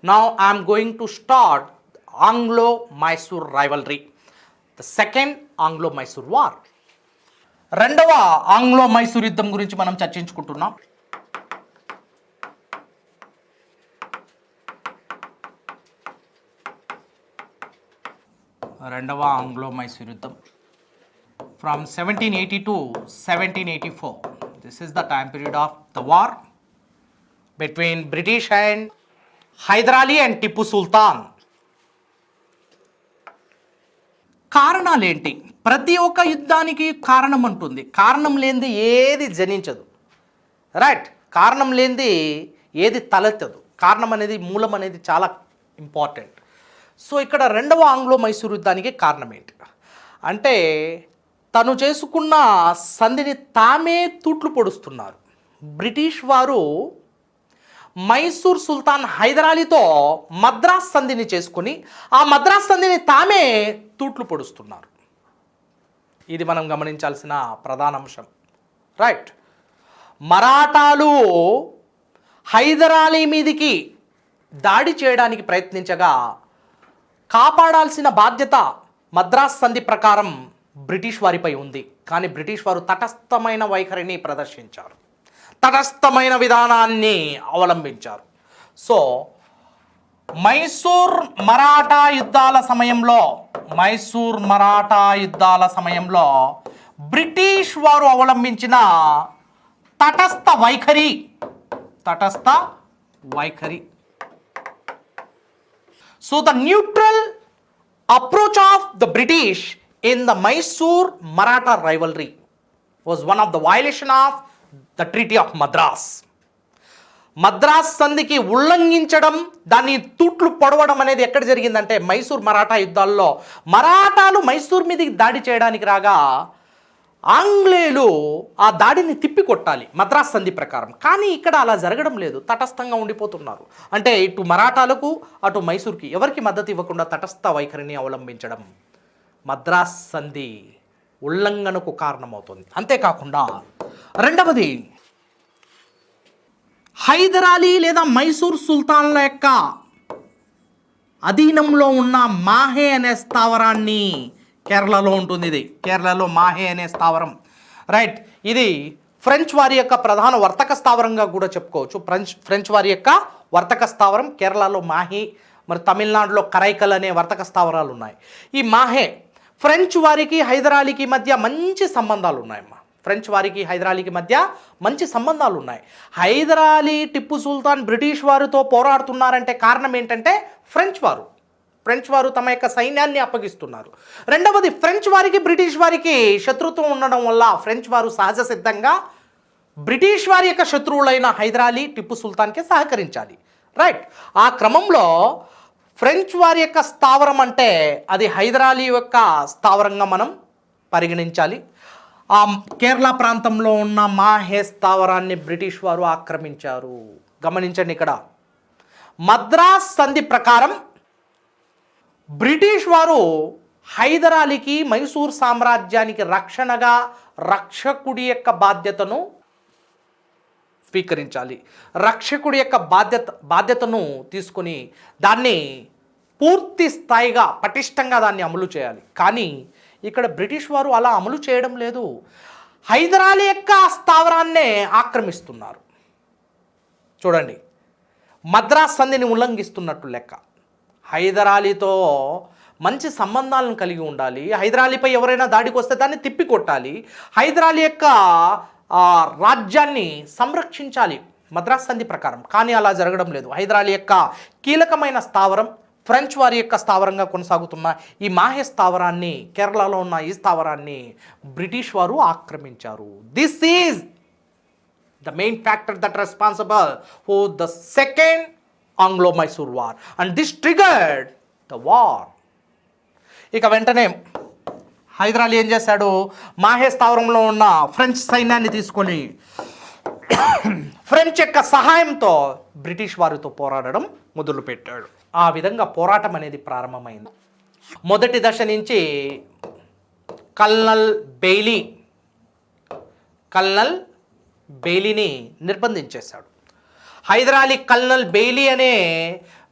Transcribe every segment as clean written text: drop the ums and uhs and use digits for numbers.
Now I am going to start Anglo-Mysore rivalry, the second Anglo-Mysore War. రెండవ ఆంగ్లో-మైసూర్ యుద్ధం గురించి మనం చర్చించుకుంటున్నాం. రెండవ ఆంగ్లో-మైసూర్ యుద్ధం from 1780 to 1784. This is the time period of the war between British and Hyder and Tipu Sultan. కారణాలేంటి? ప్రతి ఒక్క యుద్ధానికి కారణం ఉంటుంది. కారణం లేనిది ఏది జనించదు. రైట్? కారణం లేనిది ఏది తలెత్తదు. కారణం అనేది, మూలం అనేది చాలా ఇంపార్టెంట్. సో ఇక్కడ రెండవ ఆంగ్లో-మైసూర్ యుద్ధానికి కారణం ఏంటి అంటే, తను చేసుకున్న సంధిని తామే తూట్లు పొడుస్తున్నారు. బ్రిటిష్ వారు మైసూర్ సుల్తాన్ హైదరాలీతో మద్రాస్ సంధిని చేసుకుని ఆ మద్రాస్ సంధిని తామే తూట్లు పొడుస్తున్నారు. ఇది మనం గమనించాల్సిన ప్రధాన అంశం. రైట్? మరాఠాలు హైదరాలీ మీదికి దాడి చేయడానికి ప్రయత్నించగా కాపాడాల్సిన బాధ్యత మద్రాస్ సంధి ప్రకారం బ్రిటిష్ వారిపై ఉంది. కానీ బ్రిటిష్ వారు తటస్థమైన వైఖరిని ప్రదర్శించారు, తటస్థమైన విధానాన్ని అవలంబించారు. సో మైసూర్ మరాఠా యుద్ధాల సమయంలో బ్రిటిష్ వారు అవలంబించిన తటస్థ వైఖరి. So the neutral approach of the British in the Mysore Maratha rivalry was one of the violation of the Treaty of Madras. Madras సంధికి ఉల్లంఘించడం, దాన్ని తూట్లు పొడవడం అనేది ఎక్కడ జరిగిందంటే మైసూర్ మరాఠా యుద్ధాల్లో మరాఠాలు మైసూర్ మీదకి దాడి చేయడానికి రాగా ఆంగ్లేయులు ఆ దాడిని తిప్పికొట్టాలి మద్రాస్ సంధి ప్రకారం. కానీ ఇక్కడ అలా జరగడం లేదు, తటస్థంగా ఉండిపోతున్నారు. అంటే ఇటు మరాఠాలకు అటు మైసూర్కి ఎవరికి మద్దతు ఇవ్వకుండా తటస్థ వైఖరిని అవలంబించడం మద్రాస్ సంధి ఉల్లంఘనకు కారణమవుతుంది. అంతేకాకుండా రెండవది, హైదరాలీ లేదా మైసూర్ సుల్తాన్ల యొక్క అధీనంలో ఉన్న మాహే అనే స్థావరాన్ని, కేరళలో ఉంటుంది ఇది, కేరళలో మాహే అనే స్థావరం. రైట్? ఇది ఫ్రెంచ్ వారి యొక్క ప్రధాన వర్తక స్థావరంగా కూడా చెప్పుకోవచ్చు. ఫ్రెంచ్ వారి యొక్క వర్తక స్థావరం కేరళలో మాహే, మరి తమిళనాడులో కరైకల్ అనే వర్తక స్థావరాలు ఉన్నాయి. ఈ మాహే ఫ్రెంచ్ వారికి హైదరాలీకి మధ్య మంచి సంబంధాలు ఉన్నాయమ్మా. ఫ్రెంచ్ వారికి హైదరాలీకి మధ్య మంచి సంబంధాలు ఉన్నాయి. హైదరాలీ టిప్పు సుల్తాన్ బ్రిటిష్ వారితో పోరాడుతున్నారంటే కారణం ఏంటంటే ఫ్రెంచ్ వారు తమ యొక్క సైన్యాన్ని అప్పగిస్తున్నారు. రెండవది, ఫ్రెంచ్ వారికి బ్రిటిష్ వారికి శత్రుత్వం ఉండడం వల్ల ఫ్రెంచ్ వారు సహజ సిద్ధంగా బ్రిటిష్ వారి యొక్క శత్రువులైన హైదరాలీ టిప్పు సుల్తాన్కి సహకరించాలి. రైట్? ఆ క్రమంలో ఫ్రెంచ్ వారి యొక్క స్థావరం అంటే అది హైదరాలీ యొక్క స్థావరంగా మనం పరిగణించాలి. ఆ కేరళ ప్రాంతంలో ఉన్న మాహే స్థావరాన్ని బ్రిటిష్ వారు ఆక్రమించారు. గమనించండి, ఇక్కడ మద్రాస్ సంధి ప్రకారం బ్రిటిష్ వారు హైదరాలీకి, మైసూర్ సామ్రాజ్యానికి రక్షణగా రక్షకుడి యొక్క బాధ్యతను స్వీకరించాలి. రక్షకుడి యొక్క బాధ్యతను తీసుకుని దాన్ని పూర్తి స్థాయిగా పటిష్టంగా దాన్ని అమలు చేయాలి. కానీ ఇక్కడ బ్రిటిష్ వారు అలా అమలు చేయడం లేదు. హైదరాలీ యొక్క స్థావరాన్నే ఆక్రమిస్తున్నారు. చూడండి, మద్రాస్ సంధిని ఉల్లంఘిస్తున్నట్టు లెక్క. హైదరాలీతో మంచి సంబంధాలను కలిగి ఉండాలి. హైదరాలీపై ఎవరైనా దాడికి వస్తే దాన్ని తిప్పికొట్టాలి. హైదరాలీ యొక్క రాజ్యాన్ని సంరక్షించాలి మద్రాస్ సంధి ప్రకారం. కానీ అలా జరగడం లేదు. హైదరాలీ యొక్క కీలకమైన స్థావరం ఫ్రెంచ్ వారి యొక్క స్థావరంగా కొనసాగుతున్న ఈ మాహే స్థావరాన్ని, కేరళలో ఉన్న ఈ స్థావరాన్ని బ్రిటిష్ వారు ఆక్రమించారు. This is the main factor that responsible for the second ఆంగ్లో-మైసూర్ war and this triggered the war. ఇక వెంటనే హైదరాలీ ఏం చేశాడు? మాహే స్థావరంలో ఉన్న ఫ్రెంచ్ సైన్యాన్ని తీసుకొని ఫ్రెంచ్ యొక్క సహాయంతో బ్రిటిష్ వారితో పోరాడడం మొదలుపెట్టాడు. ఆ విధంగా పోరాటం అనేది ప్రారంభమైంది. మొదటి దశ నుంచి కల్నల్ బెయిలీని నిర్బంధించేశాడు. హైదరాలీ కల్నల్ బెయిలీ అనే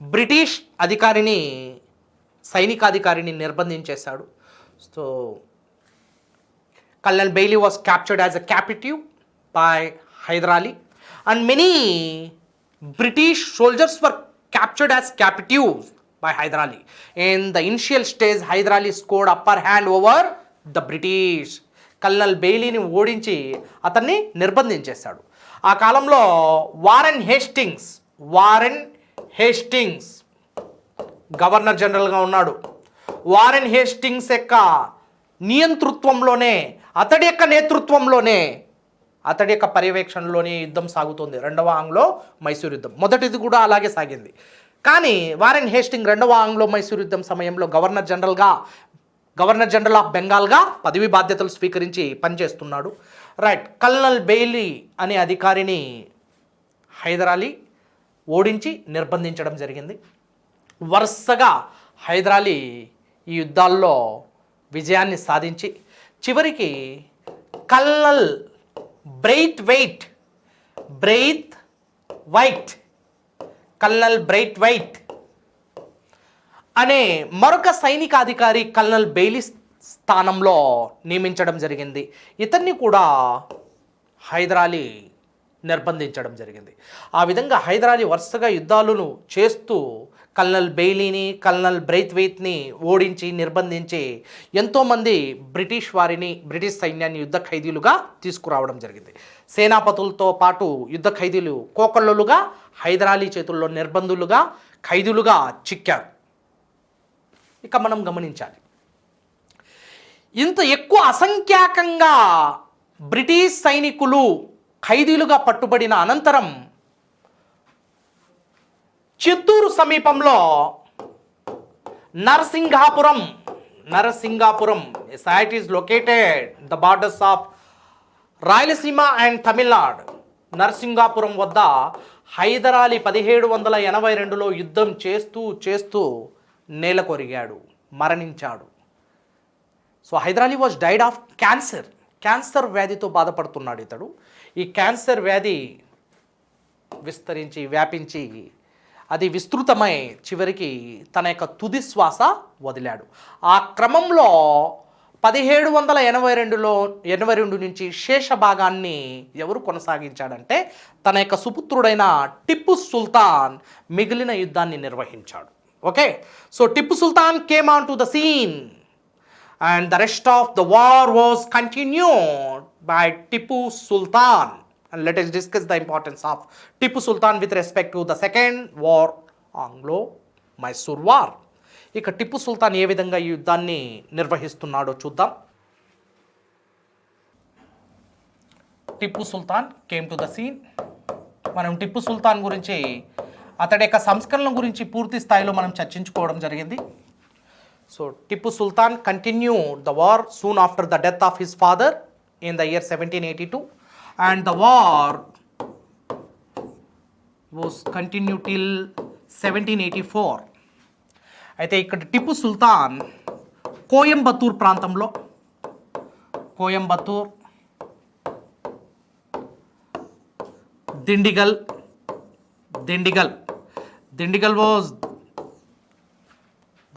బ్రిటిష్ అధికారిని సైనికాధికారిని నిర్బంధించేశాడు. So Colonel Bailey was captured as a captive by Hyder Ali, and many British soldiers were captured as captives by Hyder Ali. In the initial stage, Hyder Ali scored upper hand over the British. Colonel బెయిలీని ఓడించి అతన్ని నిర్బంధించేశాడు. ఆ కాలంలో Warren Hastings governor జనరల్గా ఉన్నాడు. Warren Hastings యొక్క నియంతృత్వంలోనే, అతడి యొక్క నేతృత్వంలోనే, అతడి యొక్క పర్యవేక్షణలోనే యుద్ధం సాగుతుంది. రెండవ ఆంగ్లో మైసూర్ యుద్ధం. మొదటిది కూడా అలాగే సాగింది. కానీ వారెన్ హేస్టింగ్ రెండవ ఆంగ్లో మైసూర్ యుద్ధం సమయంలో గవర్నర్ జనరల్ ఆఫ్ బెంగాల్గా పదవి బాధ్యతలు స్వీకరించి పనిచేస్తున్నాడు. రైట్. కల్నల్ బెయిలీ అనే అధికారిని హైదర్ అలీ ఓడించి నిర్బంధించడం జరిగింది. వరుసగా హైదర్ అలీ ఈ యుద్ధాల్లో విజయాన్ని సాధించి చివరికి కల్నల్ బ్రెయిత్ వైట్ అనే మరొక సైనికాధికారి కల్నల్ బెయిలీ స్థానంలో నియమించడం జరిగింది. ఇతన్ని కూడా హైదర్ అలీ నిర్బంధించడం జరిగింది. ఆ విధంగా హైదర్ అలీ వరుసగా యుద్ధాలను చేస్తూ కల్నల్ బెయిలీని, కల్నల్ బ్రెయిత్వైత్ని ఓడించి నిర్బంధించి ఎంతోమంది బ్రిటిష్ సైన్యాన్ని యుద్ధ ఖైదీలుగా తీసుకురావడం జరిగింది. సేనాపతులతో పాటు యుద్ధ ఖైదీలు కోకొల్లలుగా హైదర్ అలీ చేతుల్లో నిర్బంధులుగా, ఖైదీలుగా చిక్కారు. ఇక మనం గమనించాలి, ఇంత ఎక్కువ అసంఖ్యాకంగా బ్రిటిష్ సైనికులు ఖైదీలుగా పట్టుబడిన అనంతరం చిత్తూరు సమీపంలో Narasingapuram site is located the borders of Rayalaseema and Tamil Nadu. Narasingapuram వద్ద హైదర్ అలీ 1782లో యుద్ధం చేస్తూ నేల కొరిగాడు, మరణించాడు. So Hyder Ali was died of cancer వ్యాధితో బాధపడుతున్నాడు ఇతడు. ఈ క్యాన్సర్ వ్యాధి వ్యాపించి అది విస్తృతమై చివరికి తన యొక్క తుది శ్వాస వదిలాడు. ఆ క్రమంలో 1782 నుంచి శేష భాగాన్ని ఎవరు కొనసాగించాడంటే తన యొక్క సుపుత్రుడైన టిప్పు సుల్తాన్ మిగిలిన యుద్ధాన్ని నిర్వహించాడు. Okay, so Tipu Sultan came on to the scene and the rest of the war was continued by Tipu Sultan. And let us discuss the importance of Tipu Sultan with respect to the second war, Anglo-Mysore War. ఇక టిప్పు సుల్తాన్ ఏ విధంగా ఈ యుద్ధాన్ని నిర్వహిస్తున్నాడో చూద్దాం. Tipu Sultan came to the scene. మనం టిప్పు సుల్తాన్ గురించి, అతడి యొక్క సంస్కరణల గురించి పూర్తి స్థాయిలో మనం చర్చించుకోవడం జరిగింది. So Tipu Sultan continued the war soon after the death of his father in the year 1782, and the war was continued till 1784. అయితే ఇక్కడ టిప్పు సుల్తాన్ కోయంబత్తూర్ ప్రాంతంలో, Dindigul was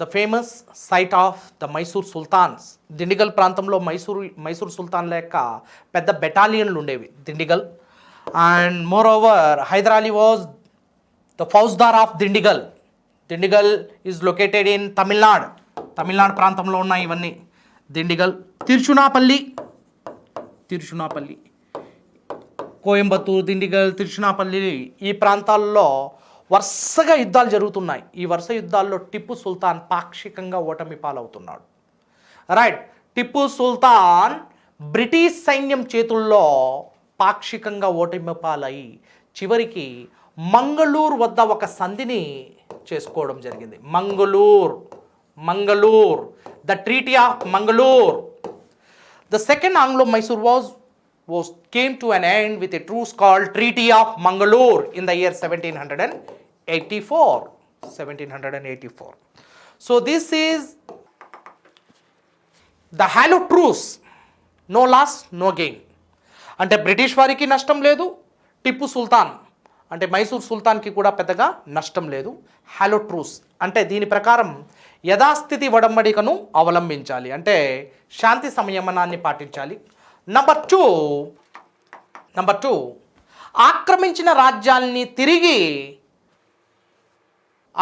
the famous site of the Mysore sultans. Dindigul ప్రాంతంలో మైసూర్ సుల్తాన్ల యొక్క పెద్ద బెటాలియన్లు ఉండేవి Dindigul. And more over Hyder Ali was the ఫౌజ్దార్ of Dindigul. Dindigul is located in Tamil Nadu ప్రాంతంలో ఉన్నాయి ఇవన్నీ. దిండిగల్, తిరుచునాపల్లి, కోయంబత్తూర్, దిండిగల్, తిరుచునాపల్లి ఈ ప్రాంతాల్లో వరుసగా యుద్ధాలు జరుగుతున్నాయి. ఈ వరుస యుద్ధాల్లో టిప్పు సుల్తాన్ పాక్షికంగా ఓటమి పాలవుతున్నాడు. రైట్. టిప్పు సుల్తాన్ బ్రిటిష్ సైన్యం చేతుల్లో పాక్షికంగా ఓటమి పాలై చివరికి మంగళూరు వద్ద ఒక సంధిని చేసుకోవడం జరిగింది. Mangalore, the treaty of Mangalore. The second Anglo-Mysore was came to an end with a truce called Treaty of Mangalore in the year 1784. So this is the hallowed truce, no loss no gain. అంటే British వారికి నష్టం లేదు, టిప్పు సుల్తాన్ అంటే మైసూర్ సుల్తాన్కి కూడా పెద్దగా నష్టం లేదు. Hollow ట్రూస్ అంటే దీని ప్రకారం యథాస్థితి వడంబడికను అవలంబించాలి, అంటే శాంతి సంయమనాన్ని పాటించాలి. నంబర్ టూ ఆక్రమించిన రాజ్యాల్ని తిరిగి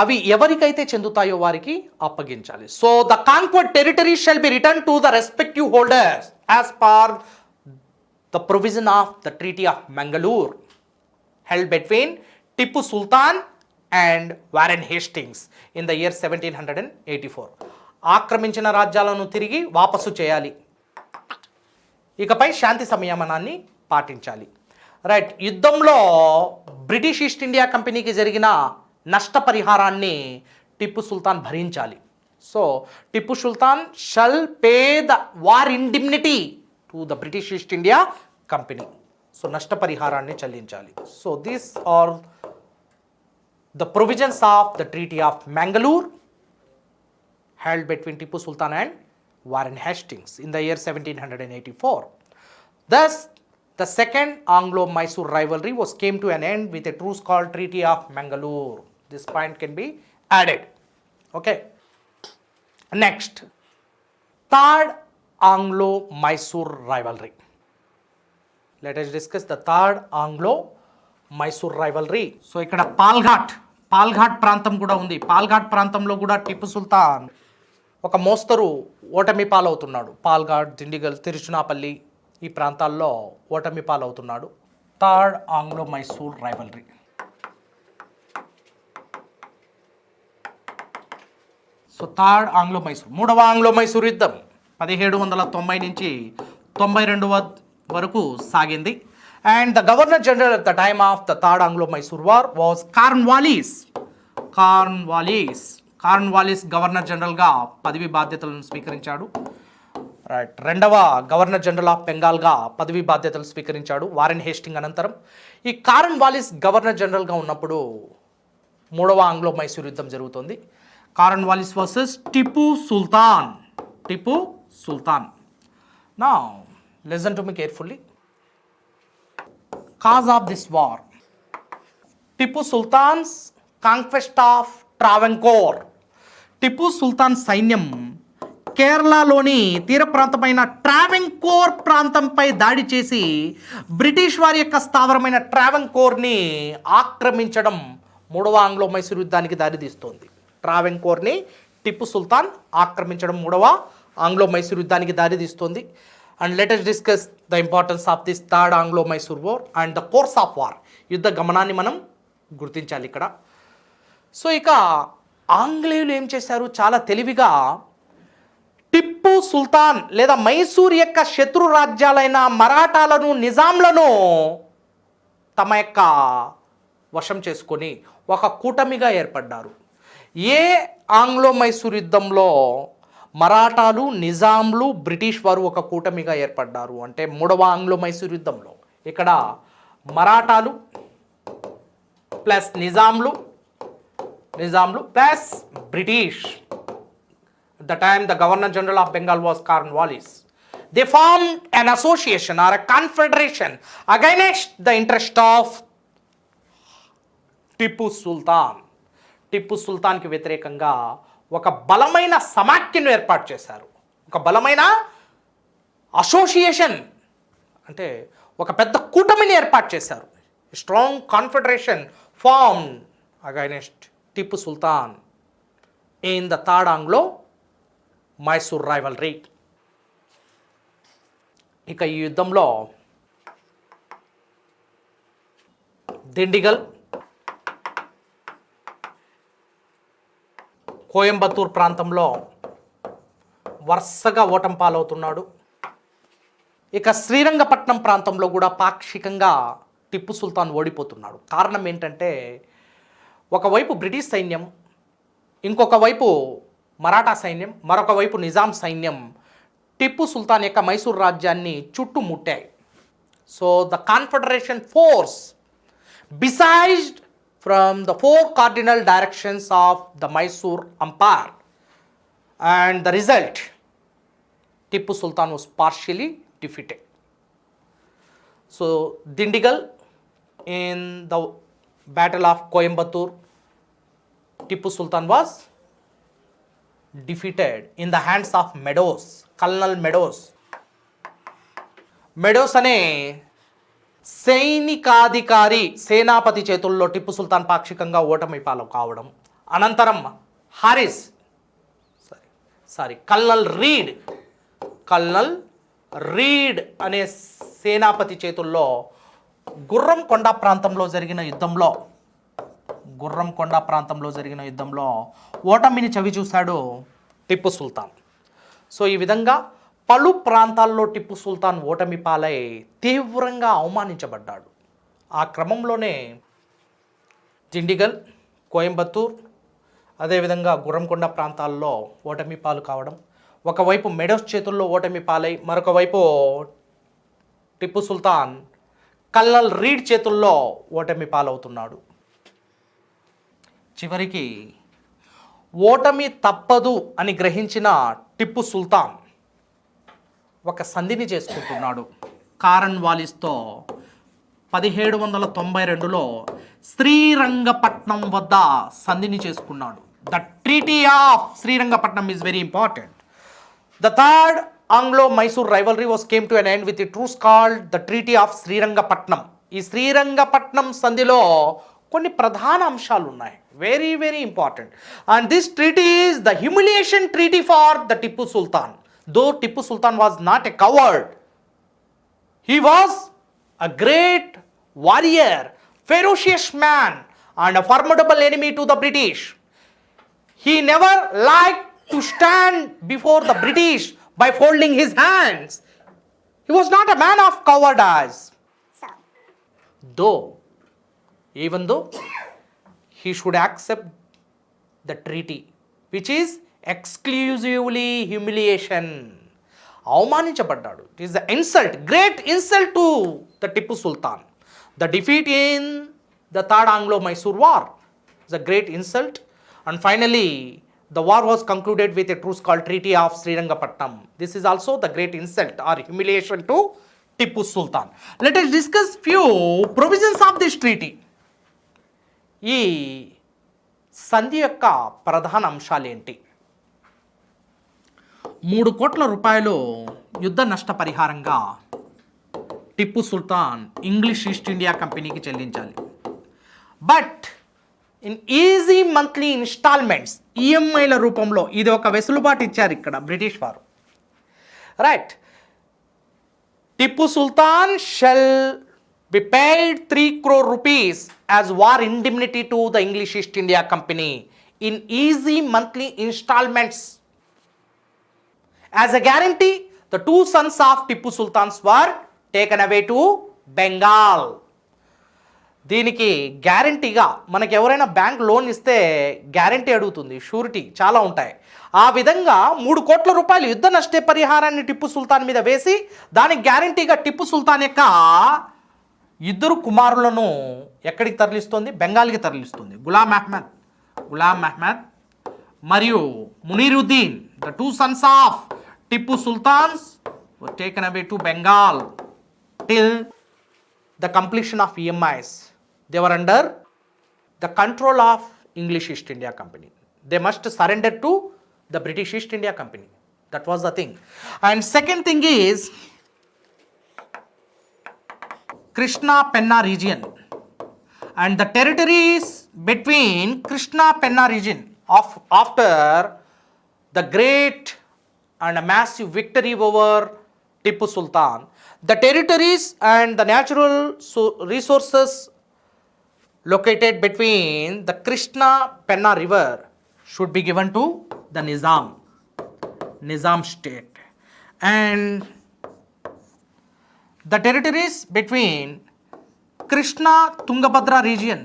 అవి ఎవరికైతే చెందుతాయో వారికి అప్పగించాలి. So the conquered territory shall be return to the respective holders as per the provision of the treaty of Mangalore held between Tipu Sultan and Warren Hastings in the year 1784. ఆక్రమించిన రాజ్యాలను తిరిగి వాపసు చేయాలి, ఇకపై శాంతి సంయమనాన్ని పాటించాలి. రైట్, యుద్ధంలో బ్రిటిష్ ఈస్ట్ ఇండియా కంపెనీకి జరిగిన నష్టపరిహారాన్ని టిప్పు సుల్తాన్ భరించాలి. So Tipu Sultan shall pay the war indemnity to the British East India company. So నష్టపరిహారాన్ని చెల్లించాలి. So these are the provisions of the treaty of Mangalore held between Tipu Sultan and Warren Hastings in the year 1784. Thus, the second Anglo-Mysore rivalry came to an end with a truce called Treaty of Mangalore. This point can be added. Okay. Next, third Anglo-Mysore rivalry. Let us discuss the third Anglo-Mysore rivalry. So ఇక్కడ పాల్ఘాట్ ప్రాంతం కూడా ఉంది. పాల్ఘాట్ ప్రాంతంలో కూడా టిప్పు సుల్తాన్ ఒక మోస్తరు ఓటమి పాలవుతున్నాడు. పాల్ఘాట్, దిండిగల్, తిరుచునాపల్లి ఈ ప్రాంతాల్లో ఓటమి పాలవుతున్నాడు. Third ఆంగ్లో-మైసూర్ rivalry. సో థర్డ్ ఆంగ్లో-మైసూర్, మూడవ ఆంగ్లో-మైసూర్ యుద్ధం 1790 నుంచి 92 వరకు సాగింది. And the Governor General at the time of the Third Anglo-Mysore War was Cornwallis governor జనరల్గా పదవి బాధ్యతలను స్వీకరించాడు. రైట్, రెండవ గవర్నర్ జనరల్ ఆఫ్ బెంగాల్గా పదవి బాధ్యతలు స్వీకరించాడు వారెన్ హేస్టింగ్ అనంతరం. ఈ కార్న్వాలిస్ గవర్నర్ జనరల్గా ఉన్నప్పుడు మూడవ ఆంగ్లో-మైసూర్ యుద్ధం జరుగుతుంది. Cornwallis versus Tipu Sultan. Now listen to me carefully. Cause of this war: Tipu Sultan's conquest of Travancore. Tipu Sultan సైన్యం కేరళలోని తీర ప్రాంతమైన ట్రావెన్కోర్ ప్రాంతంపై దాడి చేసి బ్రిటిష్ వారి యొక్క స్థావరమైన ట్రావెన్కోర్ని ఆక్రమించడం మూడవ ఆంగ్లో-మైసూర్ యుద్ధానికి దారితీస్తోంది. ట్రావెన్కోర్ని టిప్పు సుల్తాన్ ఆక్రమించడం మూడవ ఆంగ్లో-మైసూర్ యుద్ధానికి దారితీస్తోంది. And let us discuss the importance of this third Anglo-Mysore War and the course of war. యుద్ధ గమనాన్ని మనం గుర్తించాలి ఇక్కడ. సో ఇక ఆంగ్లేయులు ఏం చేశారు, చాలా తెలివిగా టిప్పు సుల్తాన్ లేదా మైసూర్ యొక్క శత్రు రాజ్యాలైన మరాఠాలను, నిజాంలను తమ యొక్క వశం చేసుకొని ఒక కూటమిగా ఏర్పడ్డారు. ఏ ఆంగ్లో-మైసూర్ యుద్ధంలో మరాఠాలు, నిజాంలు, బ్రిటిష్ వారు ఒక కూటమిగా ఏర్పడ్డారు అంటే మూడవ ఆంగ్లో-మైసూర్ యుద్ధంలో. ఇక్కడ మరాఠాలు plus నిజాంలు plus British. The time the governor general of Bengal was Cornwallis. They formed an association or a confederation against the interest of Tipu సుల్తాన్కి వ్యతిరేకంగా ఒక బలమైన సమాఖ్యను ఏర్పాటు చేశారు. ఒక బలమైన అసోసియేషన్ అంటే ఒక పెద్ద కూటమిని ఏర్పాటు చేశారు. Strong confederation formed against Tipu Sultan in the third ఆంగ్లో-మైసూర్ rivalry. ఇక ఈ యుద్ధంలో దిండిగల్, కోయంబత్తూర్ ప్రాంతంలో వరుసగా ఓటం పాలవుతున్నాడు. ఇక శ్రీరంగపట్నం ప్రాంతంలో కూడా పాక్షికంగా టిప్పు సుల్తాన్ ఓడిపోతున్నాడు. కారణం ఏంటంటే ఒకవైపు బ్రిటిష్ సైన్యం, ఇంకొక వైపు మరాఠా సైన్యం, మరొక వైపు నిజాం సైన్యం టిప్పు సుల్తాన్ యొక్క మైసూర్ రాజ్యాన్ని చుట్టుముట్టాయి. So the confederation force besieged from the four cardinal directions of the Mysore Empire, and the result, Tipu Sultan was partially defeated. So Dindigal in the Battle of Coimbatore, Tipu Sultan was defeated in the hands of Meadows, Colonel Meadows. Meadows అనే సైనికాధికారి సేనాపతి చేతుల్లో టిప్పు సుల్తాన్ పాక్షికంగా ఓటమి పాలు కావడం, అనంతరం Harris colonel read అనే సేనాపతి చేతుల్లో గుర్రంకొండ ప్రాంతంలో జరిగిన యుద్ధంలో ఓటమిని చవి చూశాడు టిప్పు సుల్తాన్. సో ఈ విధంగా పలు ప్రాంతాల్లో టిప్పు సుల్తాన్ ఓటమి పాలై తీవ్రంగా అవమానించబడ్డాడు. ఆ క్రమంలోనే దిండిగల్, కోయంబత్తూర్, అదేవిధంగా గుర్రంకొండ ప్రాంతాల్లో ఓటమి పాలు కావడం, ఒకవైపు మెడోస్ చేతుల్లో ఓటమి పాలై మరొక వైపు టిప్పు సుల్తాన్ కల్నల్ రీడ్ చేతుల్లో ఓటమి పాలవుతున్నాడు. చివరికి ఓటమి తప్పదు అని గ్రహించిన టిప్పు సుల్తాన్ ఒక సంధిని చేసుకుంటున్నాడు. కారన్ వాలిస్తో 1792లో శ్రీరంగపట్నం వద్ద సంధిని చేసుకున్నాడు. The treaty of Srirangapatnam is very important. The third Anglo-Mysore rivalry came to an end with a truce called the Treaty of Srirangampatanam. ఈ శ్రీరంగపట్నం సంధిలో కొన్ని ప్రధాన అంశాలు ఉన్నాయి, very very important. And this treaty is the humiliation treaty for the Tipu Sultan. Though Tipu Sultan was not a coward, he was a great warrior, ferocious man and a formidable enemy to the British. He never liked to stand before the British by folding his hands. He was not a man of cowardice. Even though he should accept the treaty, which is exclusively humiliation. అవమానించబడ్డాడు. It is the insult, great insult to the Tipu Sultan. The defeat in the third Anglo-Mysore War is a great insult. And finally, the war was concluded with a truce called Treaty of Srirangapatanam. This is also the great insult or humiliation to Tipu Sultan. Let us discuss few provisions of this treaty. ఈ సంధి యొక్క ప్రధాన అంశాలు ఏంటి? 3 కోట్ల రూపాయలు యుద్ధ నష్టపరిహారంగా Tipu Sultan English East India కంపెనీకి చెల్లించాలి. But in easy monthly installments, ఈఎంఐల రూపంలో, ఇది ఒక వెసులుబాటు ఇచ్చారు ఇక్కడ బ్రిటిష్ వారు. Right, Tipu Sultan shall be paid 3 crore rupees as war indemnity to the English East India Company in easy monthly installments. As a guarantee, the 2 sons of Tipu Sultans were taken away to Bengal. దీనికి గ్యారంటీగా మనకి ఎవరైనా bank loan ఇస్తే guarantee అడుగుతుంది, surety చాలా ఉంటాయి. ఆ విధంగా 3 కోట్ల రూపాయలు యుద్ధ నష్ట పరిహారాన్ని టిప్పు సుల్తాన్ మీద వేసి దానికి గ్యారంటీగా టిప్పు సుల్తాన్ యొక్క 2 కుమారులను ఎక్కడికి తరలిస్తుంది? బెంగాల్కి తరలిస్తుంది. గులాం అహ్మద్ మరియు Muneeruddin, the 2 sons of Tipu Sultans were taken away to Bengal till the completion of EMIs. They were under the control of English East India Company. They must surrender to the British East India Company. That was the thing. And second thing is Krishna Penna region and the territories between Krishna Penna region after the great and a massive victory over Tipu Sultan, the territories and the natural resources located between the Krishna Penna river should be given to the Nizam state, and the territories between Krishna Tungabhadra region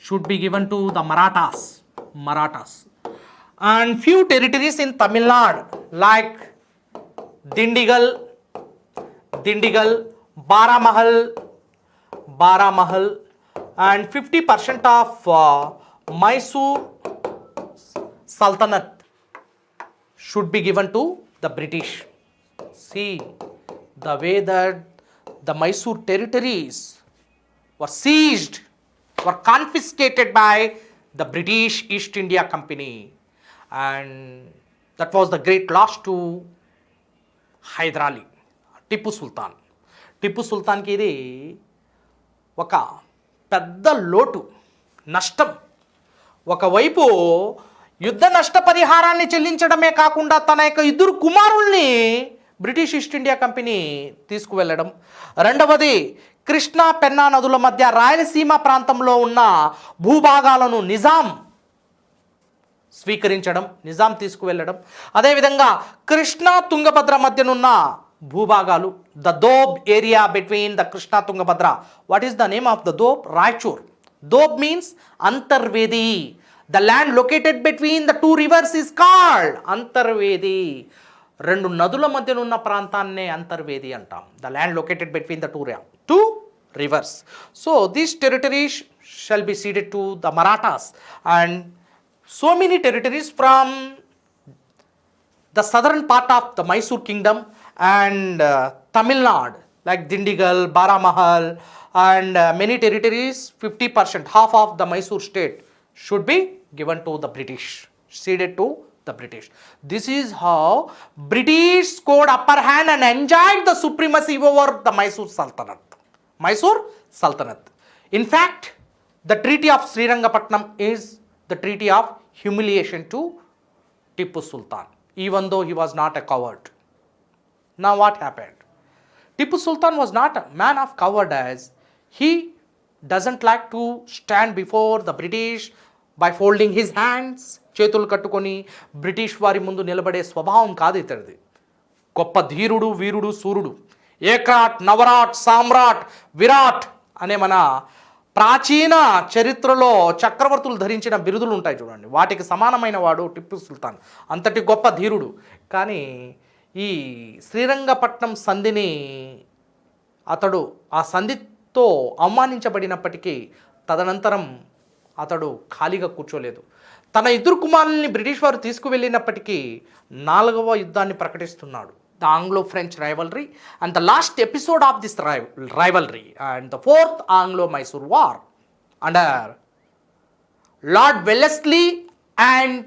should be given to the Marathas, and few territories in Tamil Nadu like Dindigal, Baramahal, and 50% of Mysore Sultanate should be given to the British. See, the way that the Mysore territories were seized, were confiscated by the British East India Company, and that was the great loss to Hyder Ali, Tipu Sultan. Tipu సుల్తాన్కి ఇది ఒక పెద్ద లోటు, నష్టం. ఒకవైపు యుద్ధ నష్టపరిహారాన్ని చెల్లించడమే కాకుండా తన యొక్క ఇద్దరు కుమారుల్ని బ్రిటిష్ ఈస్ట్ ఇండియా కంపెనీ తీసుకువెళ్ళడం, రెండవది కృష్ణా పెన్నా నదుల మధ్య రాయలసీమ ప్రాంతంలో ఉన్న భూభాగాలను నిజాం స్వీకరించడం, నిజాం తీసుకువెళ్ళడం, అదేవిధంగా కృష్ణా తుంగభద్ర మధ్యనున్న భూభాగాలు, the doab area between the Krishna Tungabhadra. What is the name of the doab? Raichur. Doab means antarvedi. The land located between the two rivers is called antarvedi. రెండు నదుల మధ్యనున్న ప్రాంతాన్నే అంతర్వేది అంటాం. The land located between the two rivers. So these territories shall be ceded to the Marathas, and so many territories from the southern part of the Mysore kingdom and Tamil Nadu, like Dindigal, Baramahal, and many territories, 50%, half of the Mysore state should be given to the British, ceded to the British. This is how British scored upper hand and enjoyed the supremacy over the Mysore Sultanate. Mysore Sultanate. In fact, the Treaty of Srirangampatanam is the treaty of humiliation to Tipu Sultan, even though he was not a coward. Now what happened? Tipu Sultan was not a man of cowardice. He doesn't like to stand before the British by folding his hands, చేతులు కట్టుకొని British వారి ముందు నిలబడే స్వభావం కాదు ఇతడిది. గొప్ప ధీరుడు, వీరుడు, సూర్యుడు, ఏక్రాట్, నవరాట్, సామ్రాట్, విరాట్ అనే మన ప్రాచీన చరిత్రలో చక్రవర్తులు ధరించిన బిరుదులు ఉంటాయి చూడండి, వాటికి సమానమైన వాడు టిప్పు సుల్తాన్. అంతటి గొప్ప ధీరుడు. కానీ ఈ శ్రీరంగపట్నం సంధిని అతడు ఆ సంధితో అవమానించబడినప్పటికీ తదనంతరం అతడు ఖాళీగా కూర్చోలేదు. తన ఇద్దరు కుమారుల్ని బ్రిటిష్ వారు తీసుకువెళ్ళినప్పటికీ 4వ యుద్ధాన్ని ప్రకటిస్తున్నాడు, the Anglo-French rivalry, and the last episode of this rivalry, and the 4th Anglo-Mysore War under Lord Wellesley and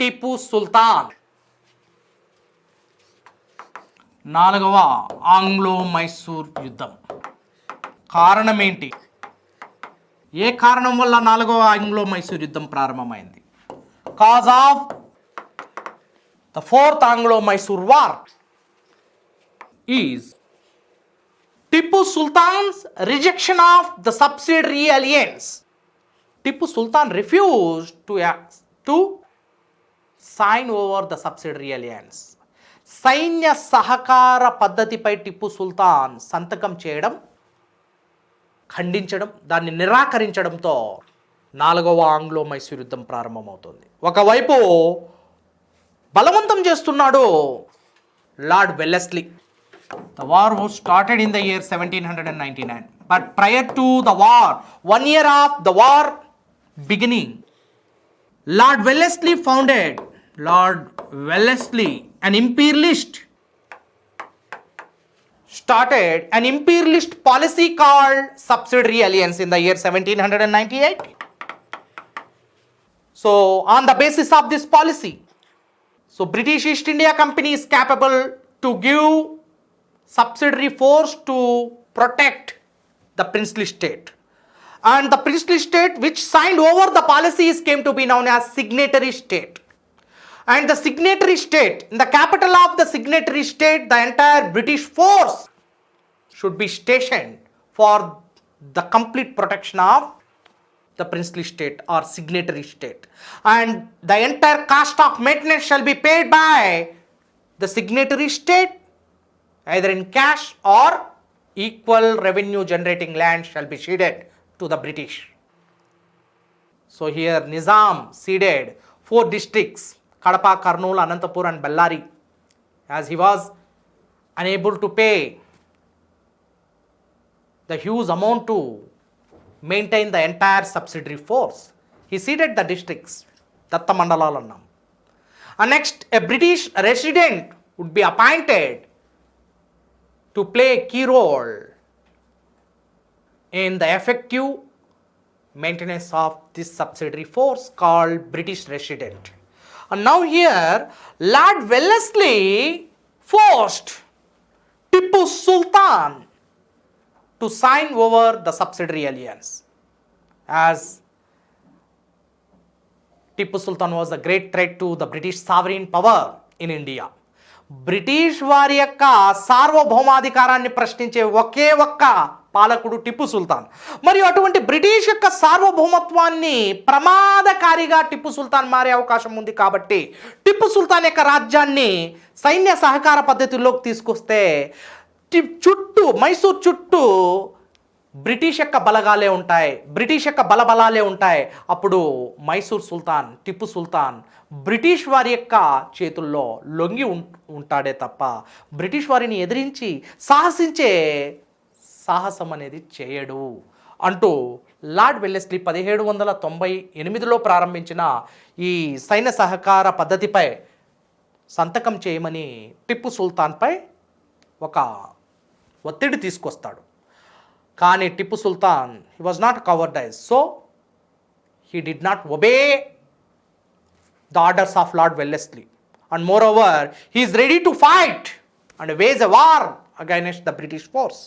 Tipu Sultan. 4వ ఆంగ్లో-మైసూర్ యుద్ధం. కారణం ఏంటి? ఏ కారణం వల్ల 4వ ఆంగ్లో-మైసూర్ యుద్ధం ప్రారంభమైంది? Cause of the 4th Anglo-Mysore War is Tipu Sultan's rejection of the subsidiary alliance. Tipu Sultan refused to sign over the subsidiary alliance. సైన్య సహకార పద్ధతిపై టిప్పు సుల్తాన్ సంతకం చేయడం, ఖండించడం, దాన్ని నిరాకరించడంతో 4వ ఆంగ్లో-మైసూర్ యుద్ధం ప్రారంభమవుతుంది. ఒకవైపు బలవంతం చేస్తున్నాడు lord Wellesley. The war was started in the year 1799, but prior to the war, 1 year of the war beginning, Lord Wellesley founded, Lord Wellesley, an imperialist, started an imperialist policy called subsidiary alliance in the year 1798. So on the basis of this policy, so British East India Company is capable to give subsidiary force to protect the princely state. And the princely state which signed over the policies came to be known as signatory state. And the signatory state, in the capital of the signatory state, the entire British force should be stationed for the complete protection of the princely state or signatory state, and the entire cost of maintenance shall be paid by the signatory state, either in cash or equal revenue generating land shall be ceded to the British. So here Nizam ceded 4 districts, Kadapa, Kurnool, Anantapur and Bellary, as he was unable to pay the huge amount to maintain the entire subsidiary force. He ceded the districts, Datta Mandalalu annam. And next, a British resident would be appointed to play a key role in the effective maintenance of this subsidiary force called British Resident. And now here, Lord Wellesley forced Tipu Sultan to sign over the subsidiary alliance, as Tipu Sultan was a great threat to the British sovereign power in India. British వారి యొక్క సార్వభౌమాధికారాన్ని ప్రశ్నించే ఒకే ఒక్క పాలకుడు టిప్పు సుల్తాన్. మరియు అటువంటి British యొక్క సార్వభౌమత్వాన్ని ప్రమాదకారిగా టిప్పు సుల్తాన్ మారే అవకాశం ఉంది. కాబట్టి టిప్పు సుల్తాన్ యొక్క రాజ్యాన్ని సైన్య సహకార పద్ధతిలోకి తీసుకొస్తే మైసూర్ చుట్టూ బ్రిటిష్ యొక్క బలగాలే ఉంటాయి, బ్రిటిష్ యొక్క బలబలాలే ఉంటాయి. అప్పుడు మైసూర్ సుల్తాన్ టిప్పు సుల్తాన్ బ్రిటిష్ వారి యొక్క చేతుల్లో లొంగి ఉంటాడే తప్ప బ్రిటిష్ వారిని ఎదిరించి సాహసించే సాహసం అనేది చేయడు అంటూ లార్డ్ వెల్లెస్లీ 1798లో ప్రారంభించిన ఈ సైన్య సహకార పద్ధతిపై సంతకం చేయమని టిప్పు సుల్తాన్పై ఒక ఒత్తిడి తీసుకొస్తాడు. కానీ Tipu Sultan he was not cowardized, so he did not obey the orders of Lord Wellesley, and moreover he is ready to fight and wage a war against the British force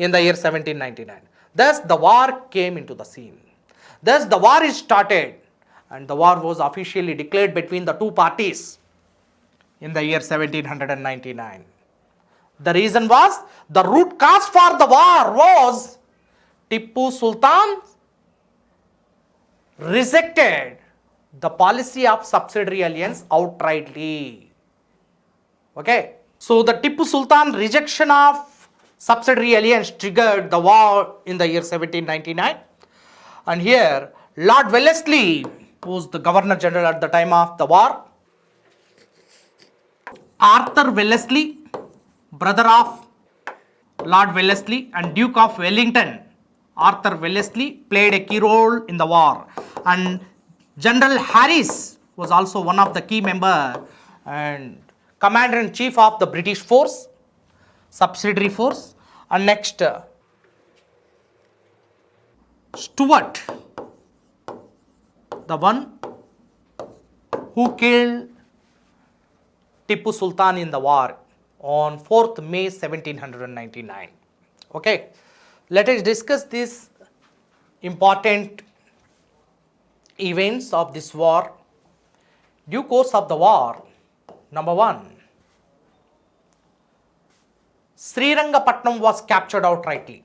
in the year 1799. Thus the war came into the scene. Thus the war is started, and the war was officially declared between the two parties in the year 1799. The reason was, the root cause for the war was Tipu Sultan rejected the policy of subsidiary alliance outrightly. Okay, so the Tipu Sultan rejection of subsidiary alliance triggered the war in the year 1799. And here Lord Wellesley, who was the Governor General at the time of the war, Arthur Wellesley, brother of Lord Wellesley and Duke of Wellington, Arthur Wellesley, played a key role in the war, and General Harris was also one of the key member and commander-in-chief of the British force, subsidiary force. And next, Stuart, the one who killed Tipu Sultan in the war on 4th May 1799. Okay, let us discuss these important events of this war. Due course of the war, number 1, Srirangampatanam was captured outrightly.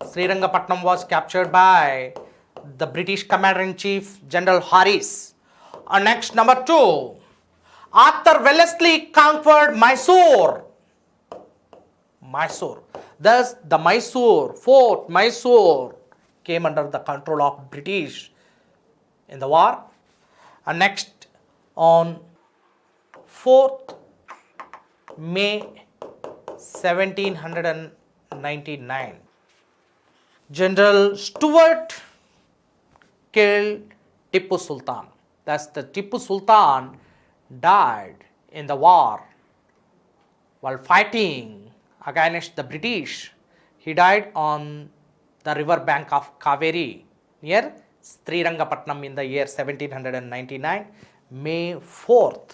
Srirangampatanam was captured by the British Commander-in-Chief General Harris. And next, number 2, Arthur Wellesley conquered Mysore. Thus the Fort Mysore came under the control of British in the war. And next, on 4th May 1799, General Stuart killed Tipu Sultan. Thus the Tipu Sultan died in the war while fighting against the British. He died on the river bank of Kaveri near Srirangampatanam in the year 1799, May 4th.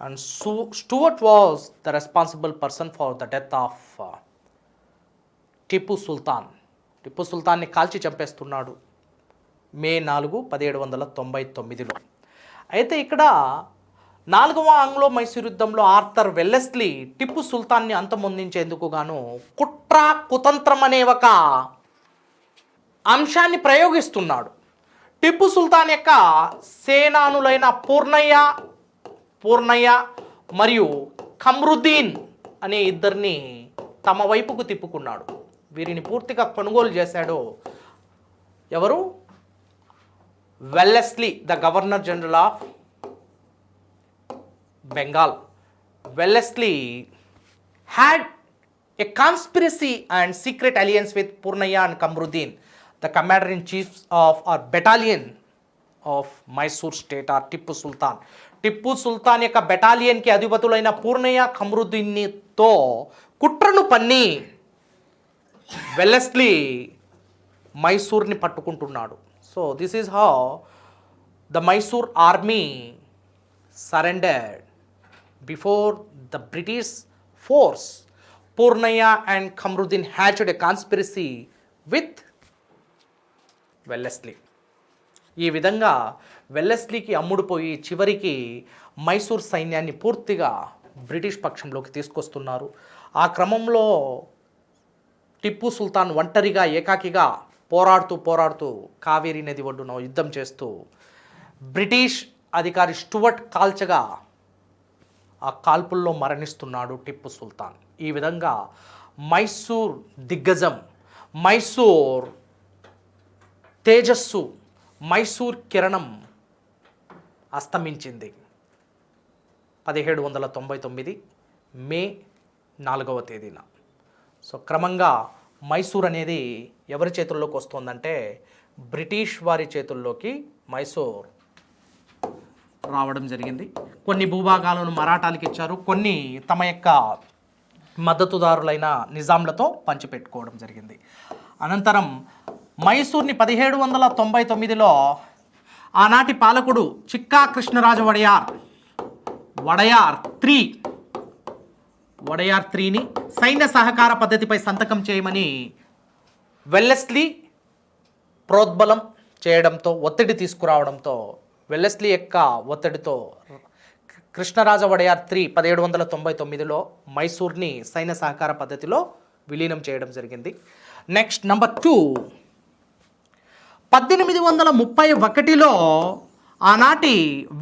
And Stuart was the responsible person for the death of Tipu Sultan. Tipu సుల్తాన్ని కాల్చి చంపేస్తున్నాడు మే 4, 1799లో. అయితే ఇక్కడ 4వ Anglo Mysore యుద్ధంలో Arthur Wellesley Tipu సుల్తాన్ని అంతమొందించేందుకు గాను కుట్ర కుతంత్రం అనే ఒక అంశాన్ని ప్రయోగిస్తున్నాడు. టిప్పు సుల్తాన్ యొక్క సేనానులైన పూర్ణయ్య మరియు కమ్రుద్దీన్ అనే ఇద్దరిని తమ వైపుకు తిప్పుకున్నాడు. వీరిని పూర్తిగా కొనుగోలు చేశాడు ఎవరు? Wellesley, the governor general of Bengal. Wellesley had a conspiracy and secret alliance with Purnaya and Kamruddin, the commander-in-chiefs of our battalion of Mysore state are Tipu Sultan. Tipu Sultan యొక్క బెటాలియన్కి అధిపతులైన పూర్ణయ్య ఖమ్రుద్దీన్తో కుట్రను పన్ని వెల్లెస్లీ మైసూర్ని పట్టుకుంటున్నాడు. So this is how the Mysore army surrendered before the British force. Purnaiah and Kamruddin hatched a conspiracy with Wellesley. ఈ విధంగా వెల్లెస్లీకి అమ్ముడుపోయి చివరికి మైసూర్ సైన్యాన్ని పూర్తిగా బ్రిటిష్ పక్షంలోకి తీసుకొస్తున్నారు. ఆ క్రమంలో టిప్పు సుల్తాన్ ఒంటరిగా ఏకాకిగా పోరాడుతూ కావేరీ నది ఒడ్డున యుద్ధం చేస్తూ బ్రిటిష్ అధికారి స్టూవర్ట్ కాల్చగా ఆ కాల్పుల్లో మరణిస్తున్నాడు టిప్పు సుల్తాన్. ఈ విధంగా మైసూర్ దిగ్గజం, మైసూర్ తేజస్సు, మైసూర్ కిరణం అస్తమించింది 1799 మే 4వ తేదీన. సో క్రమంగా మైసూర్ అనేది ఎవరి చేతుల్లోకి వస్తుందంటే బ్రిటిష్ వారి చేతుల్లోకి మైసూర్ రావడం జరిగింది. కొన్ని భూభాగాలను మరాఠాలకు ఇచ్చారు, కొన్ని తమ యొక్క మద్దతుదారులైన నిజాంలతో పంచిపెట్టుకోవడం జరిగింది. అనంతరం మైసూర్ని 1799లో ఆనాటి పాలకుడు చిక్కా కృష్ణరాజ వడయార్ త్రీని సైన్య సహకార పద్ధతిపై సంతకం చేయమని వెల్లెస్లీ ప్రోద్బలం చేయడంతో, ఒత్తిడి తీసుకురావడంతో వెల్లెస్లీ యొక్క ఒత్తిడితో కృష్ణరాజ వడయార్ 1799లో మైసూర్ని సైన్య సహకార పద్ధతిలో విలీనం చేయడం జరిగింది. నెక్స్ట్ నెంబర్ 2, 1831లో ఆనాటి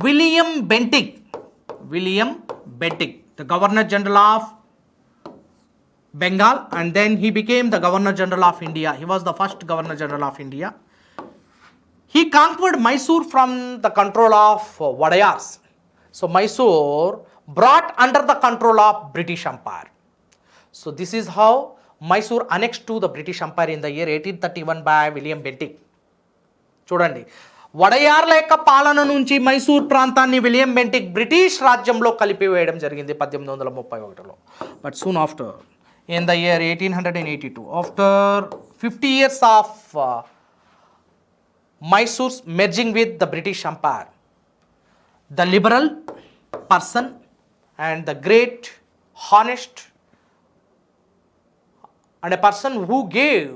William Bentinck the governor general of Bengal and then he became the governor general of India. He was the first governor general of India. He conquered Mysore from the control of Wadayars. So Mysore brought under the control of British Empire. So this is how Mysore annexed to the British Empire in the year 1831 by William Bentinck. చూడండి, వడయార్ల యొక్క పాలన నుంచి మైసూర్ ప్రాంతాన్ని William Bentinck British రాజ్యంలో కలిపివేయడం జరిగింది 1831లో. But soon after in the year 1882, after 50 years of Mysore's merging with the British Empire, the liberal person and the great honest and a person who gave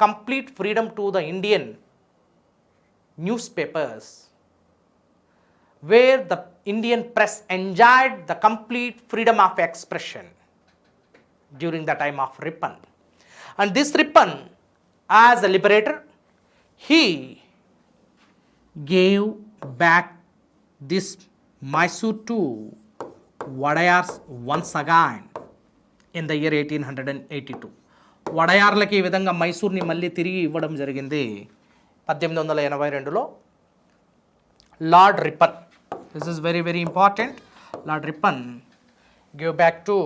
complete freedom to the Indian newspapers, where the Indian press enjoyed the complete freedom of expression during the time of Ripon. And this Ripon, as a liberator, he gave back this Mysore to Wadayars once again in the year 1882. వడయార్లకి ఈ విధంగా మైసూర్ని మళ్ళీ తిరిగి ఇవ్వడం జరిగింది 1882లో. Lord Ripon, this is very very important. Lord Ripon gave back to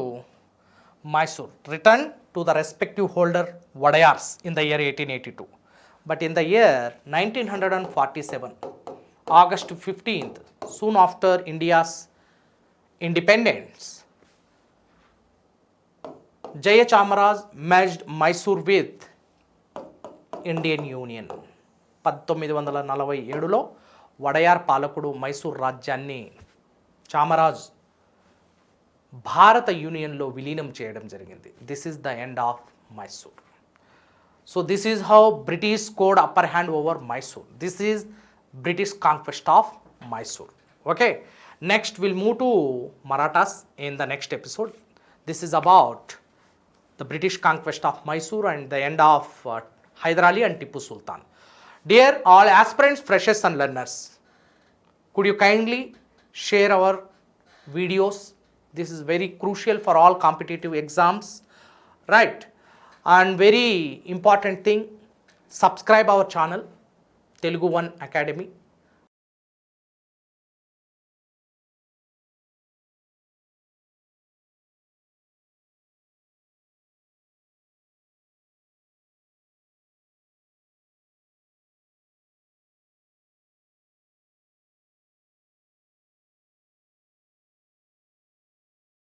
Mysore, returned to the respective holder Wadayars in the year 1882. But in the year 1947, August 15th, soon after India's independence, Jayachamraj merged Mysore with Indian Union. 1947లో వడయార్ పాలకుడు మైసూర్ రాజ్యాన్ని చామరాజ్ భారత యూనియన్లో విలీనం చేయడం జరిగింది. This is the end of Mysore. So this is how British got upper hand over Mysore. This is British conquest of Mysore. Okay, next will move to Marathas in the next episode. This is about the British conquest of Mysore and the end of Hyder Ali and Tipu Sultan. Dear all aspirants, freshers and learners, could you kindly share our videos? This is very crucial for all competitive exams, right? And very important thing, subscribe our channel Telugu One Academy.